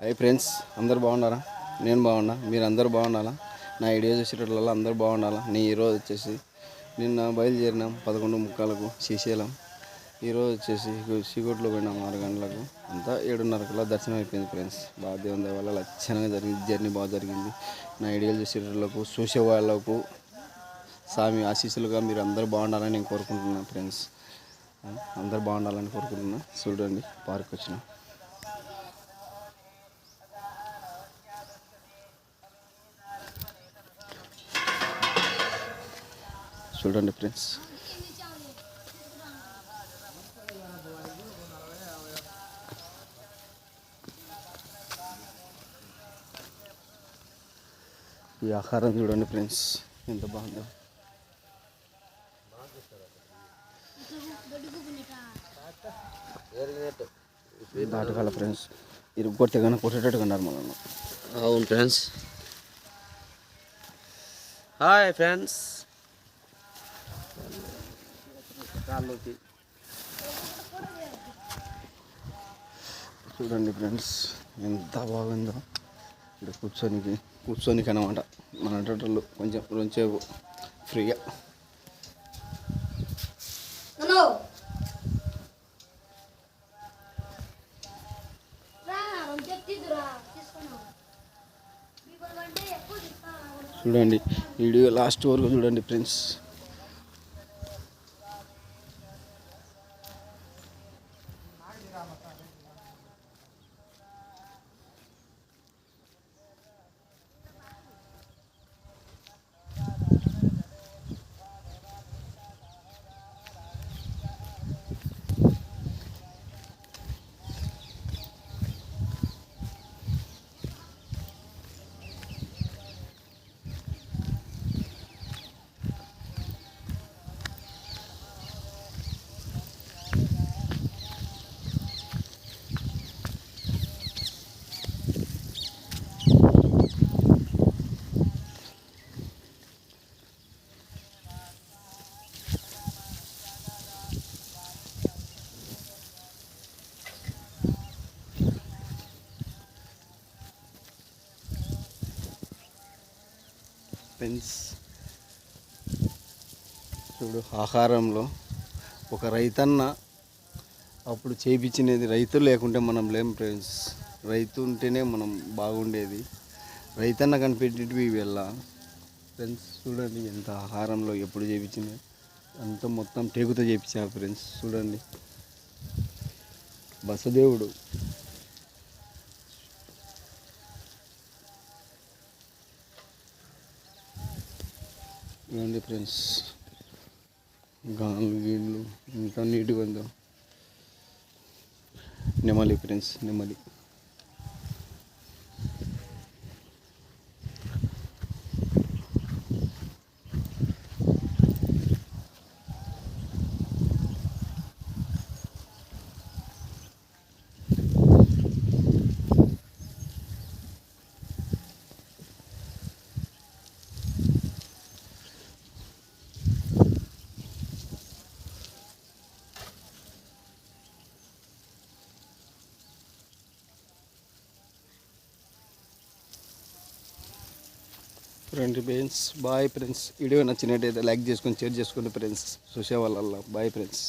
Hi friends, అందరు బాగున్నారా? నేను బాగున్నా, మీరు అందరు బాగున్నారా? నా వీడియో చూసేటట్లలో అందరూ బాగుండాలా. ఈరోజు వచ్చేసి నిన్న బయలుదేరినాం 11:30కు శ్రీశైలం. ఈరోజు వచ్చేసి శ్రీకోట్లో పోయినాం 6 గంటలకు. అంతా 7:30కల్లా దర్శనం అయిపోయింది ఫ్రెండ్స్. బాగా దేవుని దయ వల్ల లక్షణంగా జరిగింది, జర్నీ బాగా జరిగింది. నా వీడియోలు చూసేటట్లకు చూసే వాళ్ళకు స్వామి ఆశీస్సులుగా మీరు అందరూ బాగుండాలని నేను కోరుకుంటున్నాను ఫ్రెండ్స్. అందరు బాగుండాలని కోరుకుంటున్నా. చూడండి, పార్క్ వచ్చిన చూడండి ఫ్రెండ్స్. ఈ ఆహారం చూడండి ఫ్రెండ్స్, ఎంత బాగుందో. దాటకాల ఫ్రెండ్స్, ఇరుగు కొడితే కానీ కొట్టేటట్టు కన్నారు మనం. అవును ఫ్రెండ్స్. Hi friends. చూడండి ఫ్రెండ్స్, ఎంత బాగుందో. ఇక్కడ కూర్చొనికి అనమాట మన టోటల్ కొంచెం రొంచేపు ఫ్రీగా. చూడండి, వీడియో లాస్ట్ వరకు చూడండి ఫ్రెండ్స్. ఫ్రెండ్స్ చూడు, ఆహారంలో ఒక రైతన్న అప్పుడు చేయించినది. రైతు లేకుంటే మనం లేం ఫ్రెండ్స్. రైతు ఉంటేనే మనం బాగుండేది. రైతన్న కనిపెట్టేటివి వెళ్ళా ఫ్రెండ్స్. చూడండి, ఎంత ఆహారంలో ఎప్పుడు చేయించింది అంతా మొత్తం టేకుతో చేయించా ఫ్రెండ్స్. చూడండి, బసదేవుడు. చూడండి ఫ్రెండ్స్, గాన్లు గీళ్ళు ఇంకా నీట్గా ఉందో. నెమలి ఫ్రెండ్స్, నెమలి. Friends bye friends. వీడియో నచ్చినట్టయితే లైక్ చేసుకొని షేర్ చేసుకోండి ఫ్రెండ్స్. చూసే వాళ్ళ బాయ్ ఫ్రెండ్స్.